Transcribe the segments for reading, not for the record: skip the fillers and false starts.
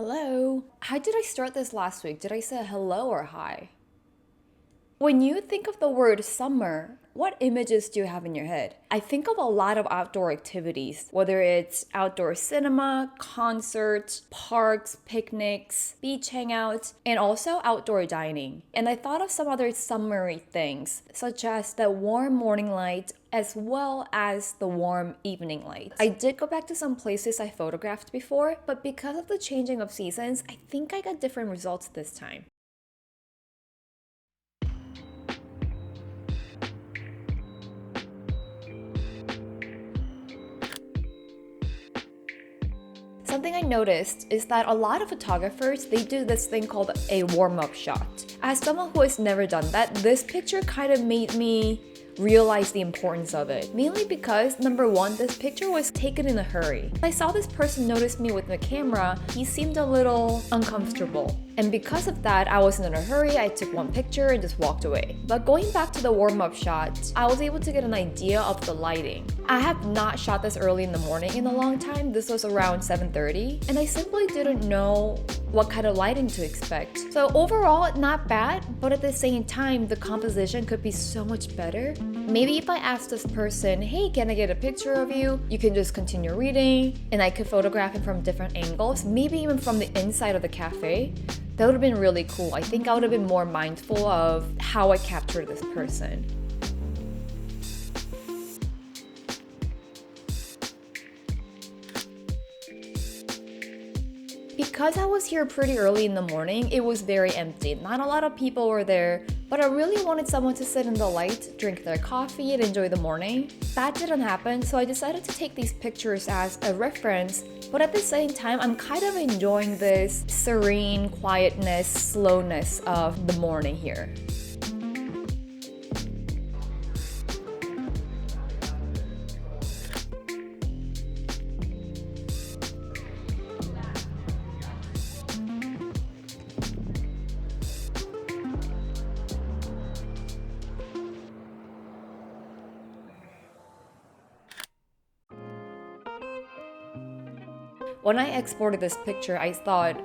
Hello. How did I start this last week? Did I say hello or hi? When you think of the word summer, what images do you have in your head? I think of a lot of outdoor activities, whether it's outdoor cinema, concerts, parks, picnics, beach hangouts, and also outdoor dining. And I thought of some other summery things, such as the warm morning light as well as the warm evening light. I did go back to some places I photographed before, but because of the changing of seasons, I think I got different results this time. Something I noticed is that a lot of photographers, they do this thing called a warm-up shot. As someone who has never done that, this picture kind of made me realize the importance of it. Mainly because, number one, this picture was taken in a hurry. I saw this person notice me with the camera, he seemed a little uncomfortable. And because of that, I wasn't in a hurry, I took one picture and just walked away. But going back to the warm-up shot, I was able to get an idea of the lighting. I have not shot this early in the morning in a long time. This was around 7:30, and I simply didn't know what kind of lighting to expect. So overall, not bad, but at the same time, the composition could be so much better. Maybe if I asked this person, hey, can I get a picture of you? You can just continue reading, and I could photograph it from different angles, maybe even from the inside of the cafe. That would have been really cool. I think I would have been more mindful of how I captured this person. Because I was here pretty early in the morning, it was very empty. Not a lot of people were there, but I really wanted someone to sit in the light, drink their coffee, and enjoy the morning. That didn't happen, so I decided to take these pictures as a reference, but at the same time, I'm kind of enjoying this serene quietness, slowness of the morning here. When I exported this picture, I thought,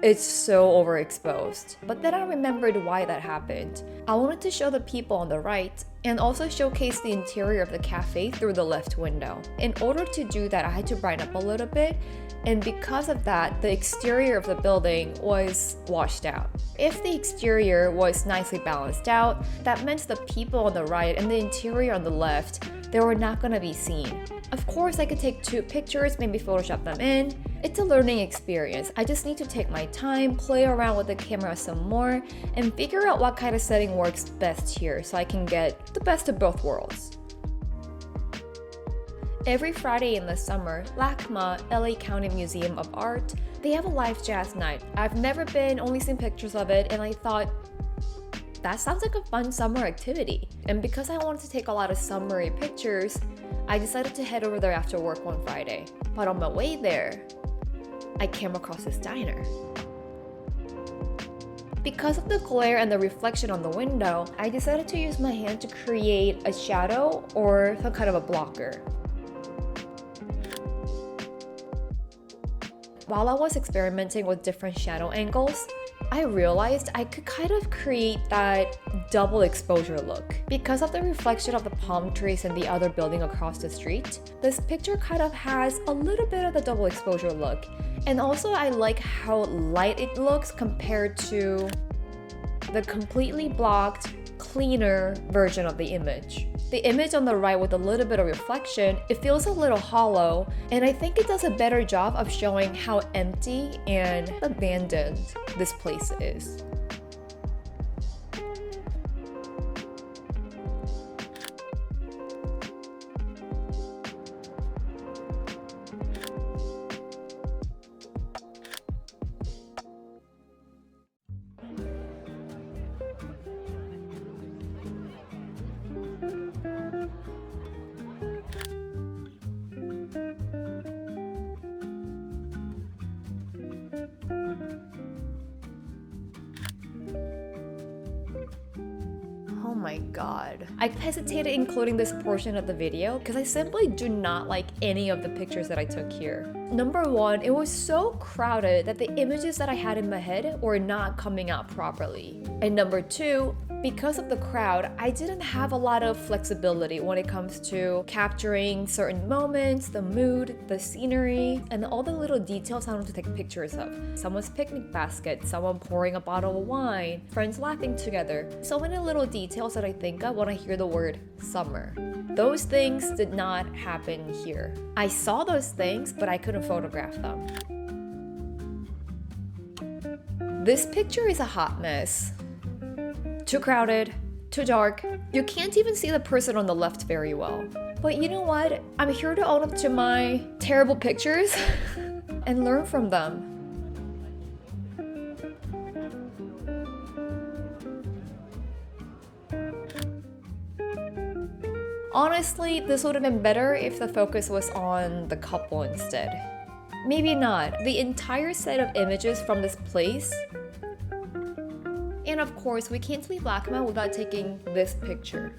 it's so overexposed. But then I remembered why that happened. I wanted to show the people on the right and also showcase the interior of the cafe through the left window. In order to do that, I had to brighten up a little bit, and because of that, the exterior of the building was washed out. If the exterior was nicely balanced out, that meant the people on the right and the interior on the left, they were not gonna be seen. Of course, I could take two pictures, maybe Photoshop them in. It's a learning experience. I just need to take my time, play around with the camera some more, and figure out what kind of setting works best here so I can get the best of both worlds. Every Friday in the summer, LACMA, LA County Museum of Art, they have a live jazz night. I've never been, only seen pictures of it, and I thought, that sounds like a fun summer activity. And because I wanted to take a lot of summery pictures, I decided to head over there after work one Friday. But on my way there, I came across this diner. Because of the glare and the reflection on the window, I decided to use my hand to create a shadow or some kind of a blocker. While I was experimenting with different shadow angles, I realized I could kind of create that double exposure look. Because of the reflection of the palm trees and the other building across the street, this picture kind of has a little bit of the double exposure look. And also I like how light it looks compared to the completely blocked, cleaner version of the image. The image on the right with a little bit of reflection, it feels a little hollow, and I think it does a better job of showing how empty and abandoned this place is. my god. I hesitated including this portion of the video because I simply do not like any of the pictures that I took here. Number one, it was so crowded that the images that I had in my head were not coming out properly. And number two, because of the crowd, I didn't have a lot of flexibility when it comes to capturing certain moments, the mood, the scenery, and all the little details I wanted to take pictures of. Someone's picnic basket, someone pouring a bottle of wine, friends laughing together. So many little details that I think of when I hear the word summer. Those things did not happen here. I saw those things, but I couldn't photograph them. This picture is a hot mess. Too crowded, too dark. You can't even see the person on the left very well. But you know what? I'm here to own up to my terrible pictures and learn from them. Honestly, this would have been better if the focus was on the couple instead. Maybe not. The entire set of images from this place. And of course, we can't leave LACMA without taking this picture.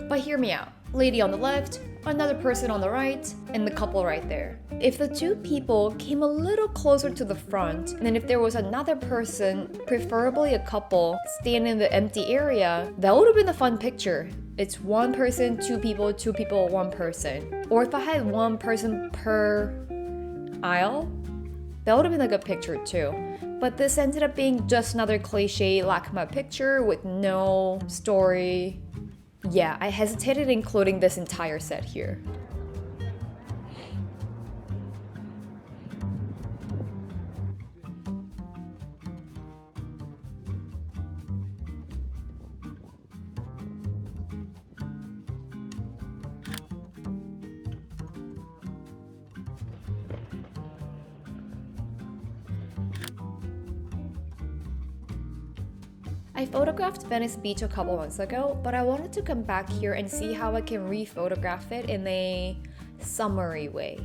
But hear me out. Lady on the left, another person on the right, and the couple right there. If the two people came a little closer to the front, and then if there was another person, preferably a couple, standing in the empty area, that would have been a fun picture. It's one person, two people, one person. Or if I had one person per aisle, that would have been a good picture too. But this ended up being just another cliche LACMA picture with no story. Yeah, I hesitated including this entire set here. I photographed Venice Beach a couple months ago, but I wanted to come back here and see how I can re-photograph it in a summery way.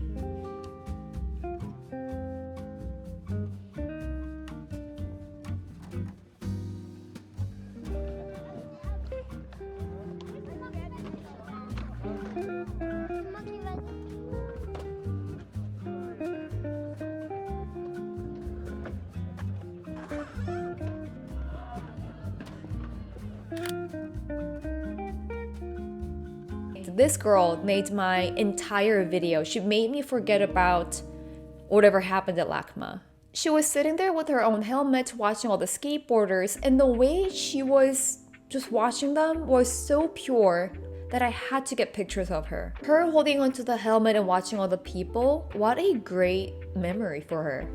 This girl made my entire video. She made me forget about whatever happened at LACMA. She was sitting there with her own helmet watching all the skateboarders, and the way she was just watching them was so pure that I had to get pictures of her. Her holding onto the helmet and watching all the people, what a great memory for her.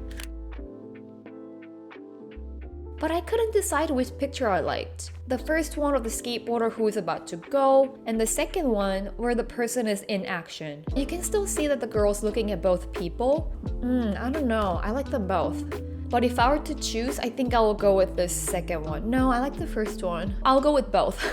But I couldn't decide which picture I liked. The first one of the skateboarder who is about to go, and the second one where the person is in action. You can still see that the girl's looking at both people. I don't know, I like them both. But if I were to choose, I think I will go with the second one. No, I like the first one. I'll go with both.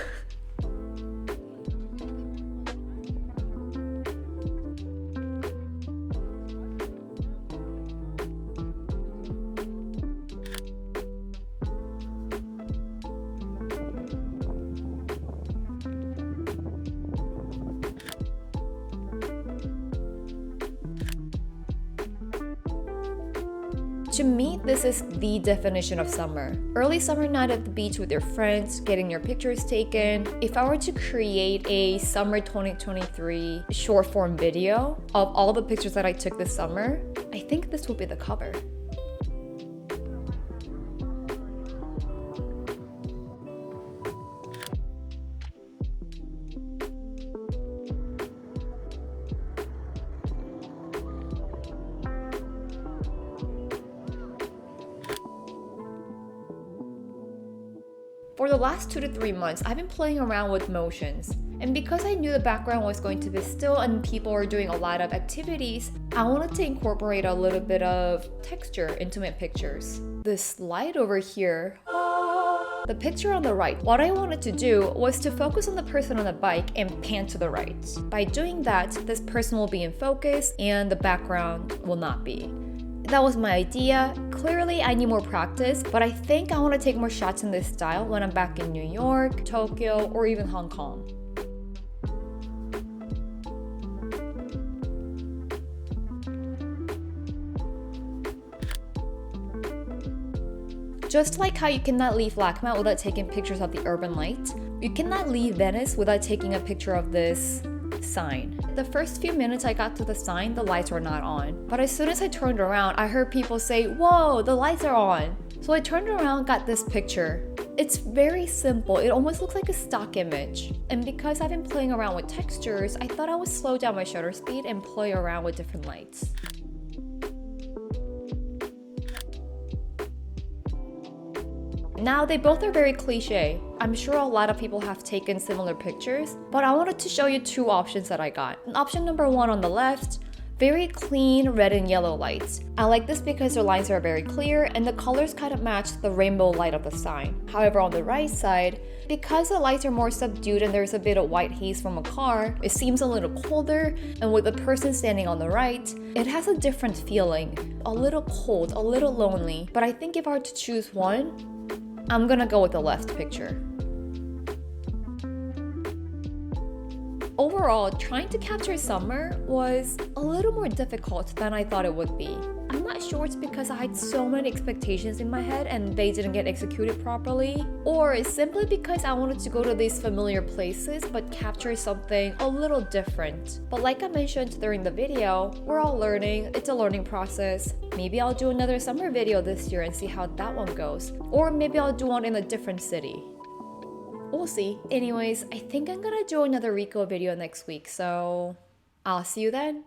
To me, this is the definition of summer. Early summer night at the beach with your friends, getting your pictures taken. If I were to create a summer 2023 short form video of all the pictures that I took this summer, I think this would be the cover. For the last 2 to 3 months, I've been playing around with motions. And because I knew the background was going to be still and people were doing a lot of activities, I wanted to incorporate a little bit of texture into my pictures. This light over here, the picture on the right, what I wanted to do was to focus on the person on the bike and pan to the right. By doing that, this person will be in focus and the background will not be. That was my idea. Clearly, I need more practice, but I think I want to take more shots in this style when I'm back in New York, Tokyo, or even Hong Kong. Just like how you cannot leave LACMA without taking pictures of the urban light, you cannot leave Venice without taking a picture of this sign. The first few minutes I got to the sign, the lights were not on. But as soon as I turned around, I heard people say, "Whoa, the lights are on." So I turned around, got this picture. It's very simple. It almost looks like a stock image. And because I've been playing around with textures, I thought I would slow down my shutter speed and play around with different lights. Now, they both are very cliche. I'm sure a lot of people have taken similar pictures, but I wanted to show you two options that I got. Option number one on the left, very clean red and yellow lights. I like this because the lines are very clear and the colors kind of match the rainbow light of the sign. However, on the right side, because the lights are more subdued and there's a bit of white haze from a car, it seems a little colder, and with the person standing on the right, it has a different feeling. A little cold, a little lonely, but I think if I were to choose one, I'm gonna go with the left picture. Overall, trying to capture summer was a little more difficult than I thought it would be. I'm not sure it's because I had so many expectations in my head and they didn't get executed properly, or it's simply because I wanted to go to these familiar places but capture something a little different. But like I mentioned during the video, we're all learning, it's a learning process. Maybe I'll do another summer video this year and see how that one goes. Or maybe I'll do one in a different city. We'll see. Anyways, I think I'm gonna do another ricoh video next week, so I'll see you then.